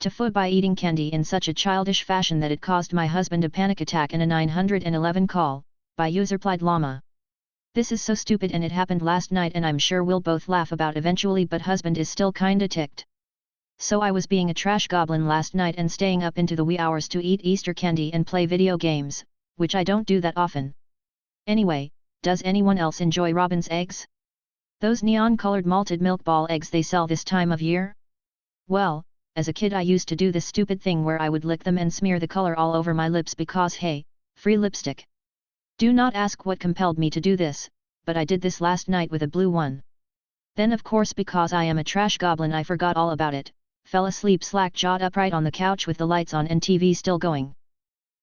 tifu by eating candy in such a childish fashion that it caused my husband a panic attack in a 911 call, by user Plied Llama. This is so stupid and it happened last night and I'm sure we'll both laugh about eventually, but husband is still kinda ticked. So I was being a trash goblin last night and staying up into the wee hours to eat Easter candy and play video games, which I don't do that often. Anyway, does anyone else enjoy robin's eggs? Those neon-colored malted milk ball eggs they sell this time of year? Well, as a kid I used to do this stupid thing where I would lick them and smear the color all over my lips because hey, free lipstick. Do not ask what compelled me to do this, but I did this last night with a blue one. Then of course because I am a trash goblin I forgot all about it, fell asleep slack-jawed upright on the couch with the lights on and TV still going.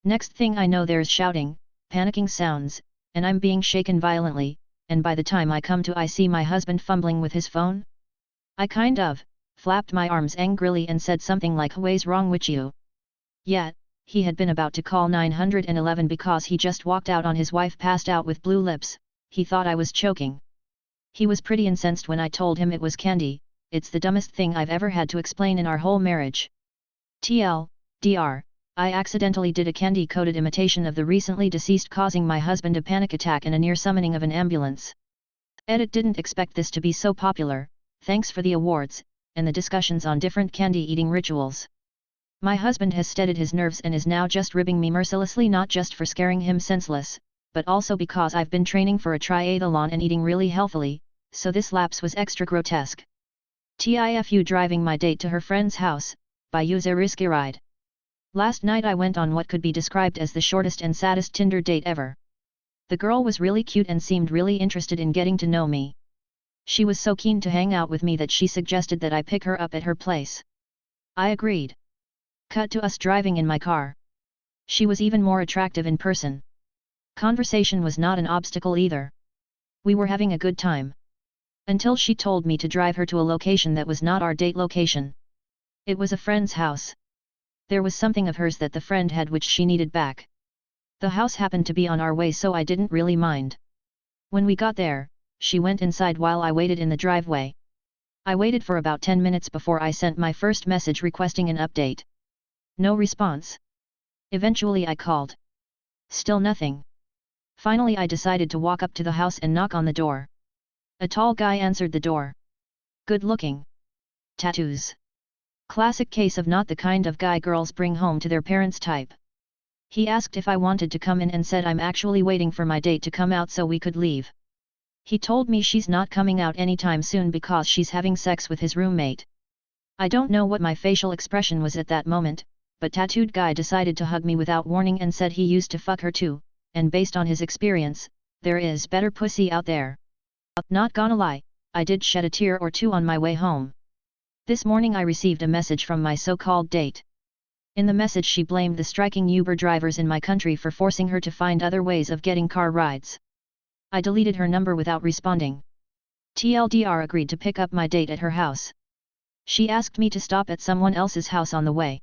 Next thing I know there's shouting, panicking sounds, and I'm being shaken violently, and by the time I come to I see my husband fumbling with his phone. I kind of flapped my arms angrily and said something like "What's wrong with you?" Yet, he had been about to call 911 because he just walked out on his wife passed out with blue lips. He thought I was choking. He was pretty incensed when I told him it was candy. It's the dumbest thing I've ever had to explain in our whole marriage. TLDR, I accidentally did a candy-coated imitation of the recently deceased, causing my husband a panic attack and a near summoning of an ambulance. Edit didn't expect this to be so popular, thanks for the awards, and the discussions on different candy-eating rituals. My husband has steadied his nerves and is now just ribbing me mercilessly, not just for scaring him senseless, but also because I've been training for a triathlon and eating really healthily, so this lapse was extra grotesque. TIFU driving my date to her friend's house, by user Risky Ride. Last night I went on what could be described as the shortest and saddest Tinder date ever. The girl was really cute and seemed really interested in getting to know me. She was so keen to hang out with me that she suggested that I pick her up at her place. I agreed. Cut to us driving in my car. She was even more attractive in person. Conversation was not an obstacle either. We were having a good time. Until she told me to drive her to a location that was not our date location. It was a friend's house. There was something of hers that the friend had which she needed back. The house happened to be on our way, so I didn't really mind. When we got there, she went inside while I waited in the driveway. I waited for about 10 minutes before I sent my first message requesting an update. No response. Eventually I called. Still nothing. Finally I decided to walk up to the house and knock on the door. A tall guy answered the door. Good looking. Tattoos. Classic case of not the kind of guy girls bring home to their parents type. He asked if I wanted to come in and said I'm actually waiting for my date to come out so we could leave. He told me she's not coming out anytime soon because she's having sex with his roommate. I don't know what my facial expression was at that moment, but tattooed guy decided to hug me without warning and said he used to fuck her too, and based on his experience, there is better pussy out there. Not gonna lie, I did shed a tear or two on my way home. This morning I received a message from my so-called date. In the message she blamed the striking Uber drivers in my country for forcing her to find other ways of getting car rides. I deleted her number without responding. TLDR agreed to pick up my date at her house. She asked me to stop at someone else's house on the way.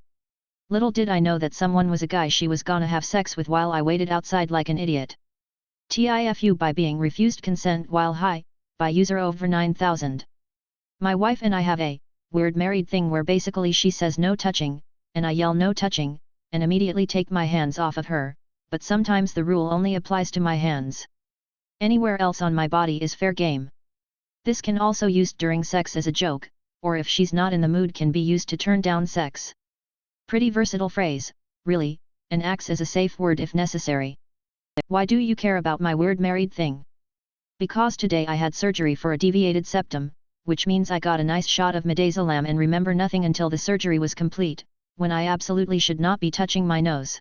Little did I know that someone was a guy she was gonna have sex with while I waited outside like an idiot. TIFU by being refused consent while high, by user over 9000. My wife and I have a weird married thing where basically she says no touching, and I yell no touching, and immediately take my hands off of her, but sometimes the rule only applies to my hands. Anywhere else on my body is fair game. This can also used during sex as a joke, or if she's not in the mood can be used to turn down sex. Pretty versatile phrase, really, and acts as a safe word if necessary. Why do you care about my weird married thing? Because today I had surgery for a deviated septum, which means I got a nice shot of midazolam and remember nothing until the surgery was complete, when I absolutely should not be touching my nose.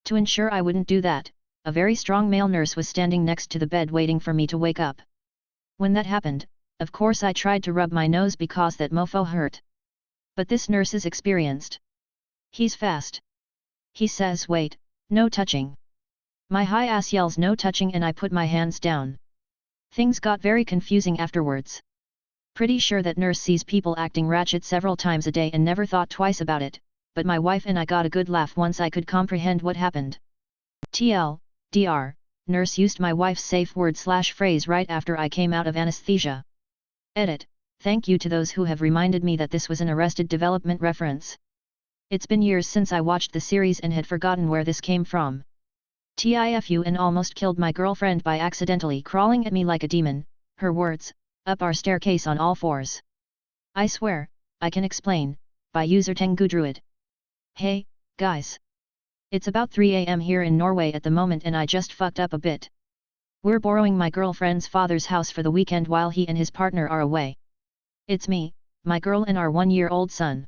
To ensure I wouldn't do that, a very strong male nurse was standing next to the bed waiting for me to wake up. When that happened, of course I tried to rub my nose because that mofo hurt. But this nurse is experienced. He's fast. He says wait, no touching. My high ass yells no touching and I put my hands down. Things got very confusing afterwards. Pretty sure that nurse sees people acting ratchet several times a day and never thought twice about it, but my wife and I got a good laugh once I could comprehend what happened. TLDR, nurse used my wife's safe word/phrase right after I came out of anesthesia. Edit, thank you to those who have reminded me that this was an Arrested Development reference. It's been years since I watched the series and had forgotten where this came from. Tifu and almost killed my girlfriend by accidentally crawling at me like a demon, her words, up our staircase on all fours. I swear, I can explain, by user Tengu Druid. Hey, guys. It's about 3 AM here in Norway at the moment and I just fucked up a bit. We're borrowing my girlfriend's father's house for the weekend while he and his partner are away. It's me, my girl and our 1-year-old son.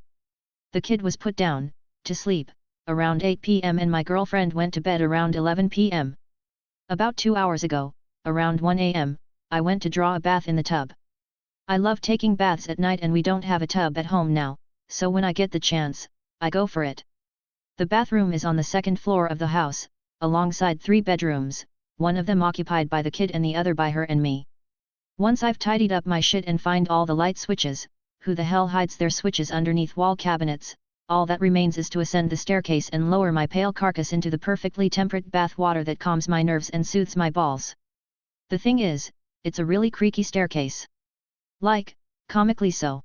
The kid was put down, to sleep, around 8 PM and my girlfriend went to bed around 11 PM. About 2 hours ago, around 1 AM, I went to draw a bath in the tub. I love taking baths at night and we don't have a tub at home now, so when I get the chance, I go for it. The bathroom is on the second floor of the house, alongside 3 bedrooms, one of them occupied by the kid and the other by her and me. Once I've tidied up my shit and find all the light switches, who the hell hides their switches underneath wall cabinets, all that remains is to ascend the staircase and lower my pale carcass into the perfectly temperate bath water that calms my nerves and soothes my balls. The thing is, it's a really creaky staircase. Like, comically so.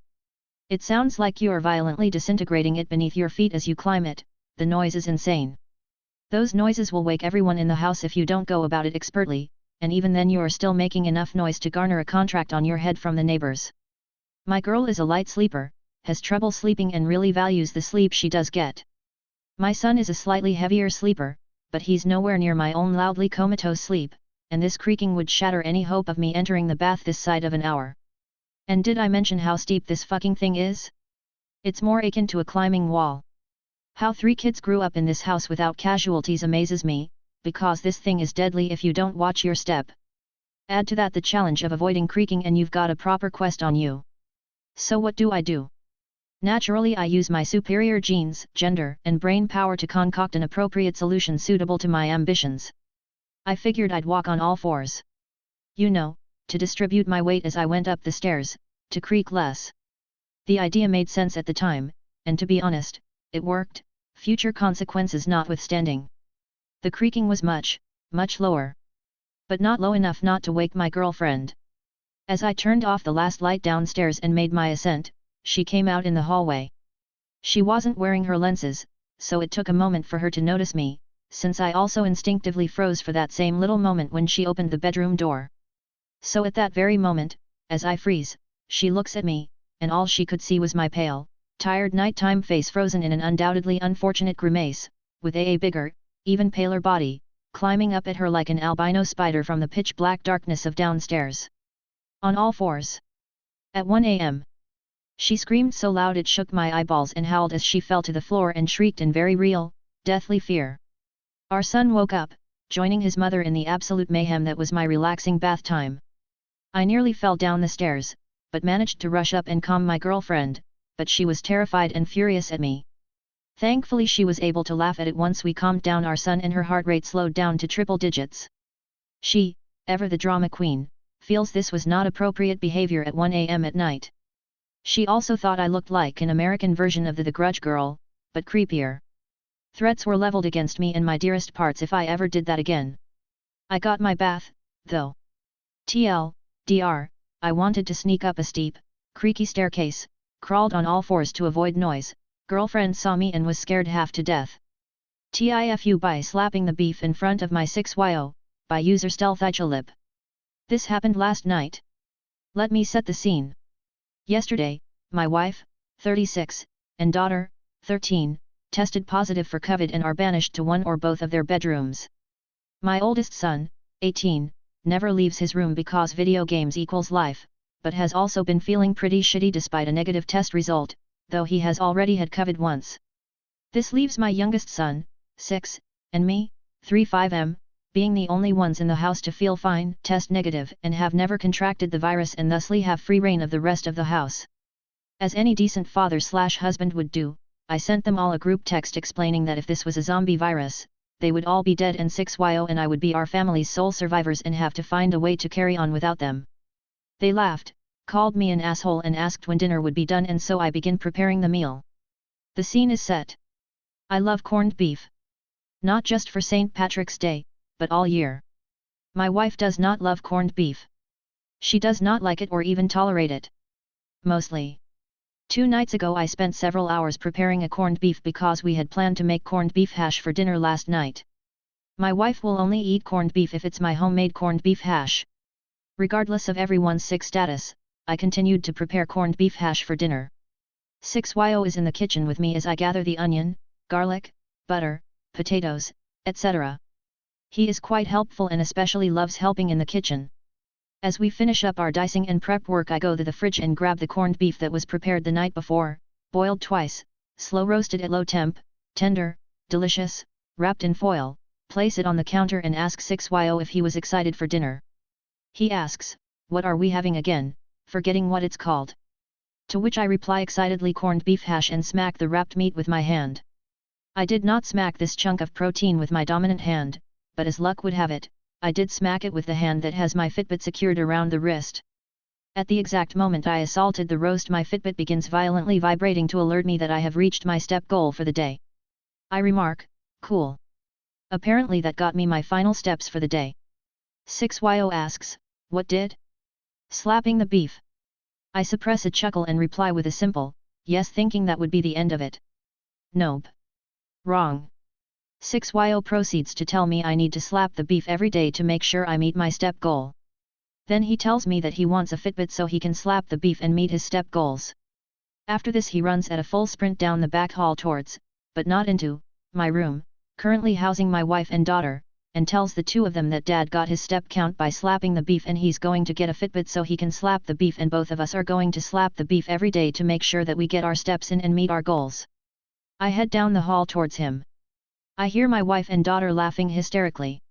It sounds like you are violently disintegrating it beneath your feet as you climb it. The noise is insane. Those noises will wake everyone in the house if you don't go about it expertly, and even then you are still making enough noise to garner a contract on your head from the neighbors. My girl is a light sleeper, has trouble sleeping and really values the sleep she does get. My son is a slightly heavier sleeper, but he's nowhere near my own loudly comatose sleep, and this creaking would shatter any hope of me entering the bath this side of an hour. And did I mention how steep this fucking thing is? It's more akin to a climbing wall. How 3 kids grew up in this house without casualties amazes me, because this thing is deadly if you don't watch your step. Add to that the challenge of avoiding creaking and you've got a proper quest on you. So what do? Naturally I use my superior genes, gender, and brain power to concoct an appropriate solution suitable to my ambitions. I figured I'd walk on all fours. You know, to distribute my weight as I went up the stairs, to creak less. The idea made sense at the time, and to be honest, it worked, future consequences notwithstanding. The creaking was much, much lower. But not low enough not to wake my girlfriend. As I turned off the last light downstairs and made my ascent, she came out in the hallway. She wasn't wearing her lenses, so it took a moment for her to notice me, since I also instinctively froze for that same little moment when she opened the bedroom door. So at that very moment, as I freeze, she looks at me, and all she could see was my pale, tired nighttime face frozen in an undoubtedly unfortunate grimace, with a bigger, even paler body, climbing up at her like an albino spider from the pitch-black darkness of downstairs. On all fours. At 1 AM. She screamed so loud it shook my eyeballs and howled as she fell to the floor and shrieked in very real, deathly fear. Our son woke up, joining his mother in the absolute mayhem that was my relaxing bath time. I nearly fell down the stairs, but managed to rush up and calm my girlfriend, but she was terrified and furious at me. Thankfully she was able to laugh at it once we calmed down our son and her heart rate slowed down to triple digits. She, ever the drama queen, feels this was not appropriate behavior at 1 AM at night. She also thought I looked like an American version of the Grudge Girl, but creepier. Threats were leveled against me and my dearest parts if I ever did that again. I got my bath, though. TLDR, I wanted to sneak up a steep, creaky staircase, crawled on all fours to avoid noise, girlfriend saw me and was scared half to death. TIFU by slapping the beef in front of my 6YO, by user stealthichalip. This happened last night. Let me set the scene. Yesterday, my wife, 36, and daughter, 13, tested positive for COVID and are banished to one or both of their bedrooms. My oldest son, 18, never leaves his room because video games equals life, but has also been feeling pretty shitty despite a negative test result, though he has already had COVID once. This leaves my youngest son, 6, and me, 3-5M, being the only ones in the house to feel fine, test negative, and have never contracted the virus and thusly have free reign of the rest of the house. As any decent father/husband would do, I sent them all a group text explaining that if this was a zombie virus, they would all be dead and 6YO and I would be our family's sole survivors and have to find a way to carry on without them. They laughed, called me an asshole and asked when dinner would be done, and so I begin preparing the meal. The scene is set. I love corned beef. Not just for St. Patrick's Day, but all year. My wife does not love corned beef. She does not like it or even tolerate it. Mostly. 2 nights ago I spent several hours preparing a corned beef because we had planned to make corned beef hash for dinner last night. My wife will only eat corned beef if it's my homemade corned beef hash. Regardless of everyone's sick status, I continued to prepare corned beef hash for dinner. 6yo is in the kitchen with me as I gather the onion, garlic, butter, potatoes, etc. He is quite helpful and especially loves helping in the kitchen. As we finish up our dicing and prep work, I go to the fridge and grab the corned beef that was prepared the night before, boiled twice, slow roasted at low temp, tender, delicious, wrapped in foil, place it on the counter and ask 6yo if he was excited for dinner. He asks, "What are we having again?" forgetting what it's called. To which I reply excitedly, "Corned beef hash," and smack the wrapped meat with my hand. I did not smack this chunk of protein with my dominant hand, but as luck would have it, I did smack it with the hand that has my Fitbit secured around the wrist. At the exact moment I assaulted the roast, my Fitbit begins violently vibrating to alert me that I have reached my step goal for the day. I remark, "Cool. Apparently that got me my final steps for the day." 6yo asks, "What did?" "Slapping the beef." I suppress a chuckle and reply with a simple, yes, thinking that would be the end of it. Nope. Wrong. 6yo proceeds to tell me I need to slap the beef every day to make sure I meet my step goal. Then he tells me that he wants a Fitbit so he can slap the beef and meet his step goals. After this he runs at a full sprint down the back hall towards, but not into, my room, currently housing my wife and daughter, and tells the two of them that Dad got his step count by slapping the beef and he's going to get a Fitbit so he can slap the beef, and both of us are going to slap the beef every day to make sure that we get our steps in and meet our goals. I head down the hall towards him. I hear my wife and daughter laughing hysterically.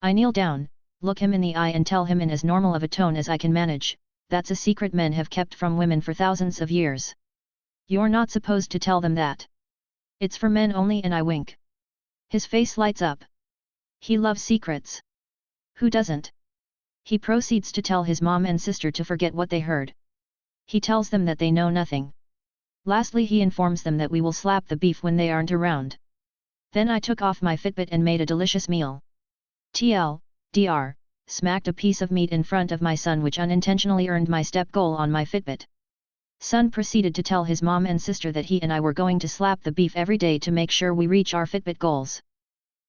I kneel down, look him in the eye and tell him in as normal of a tone as I can manage, "That's a secret men have kept from women for thousands of years. You're not supposed to tell them that. It's for men only," and I wink. His face lights up. He loves secrets. Who doesn't? He proceeds to tell his mom and sister to forget what they heard. He tells them that they know nothing. Lastly, he informs them that we will slap the beef when they aren't around. Then I took off my Fitbit and made a delicious meal. TLDR, smacked a piece of meat in front of my son, which unintentionally earned my step goal on my Fitbit. Son proceeded to tell his mom and sister that he and I were going to slap the beef every day to make sure we reach our Fitbit goals.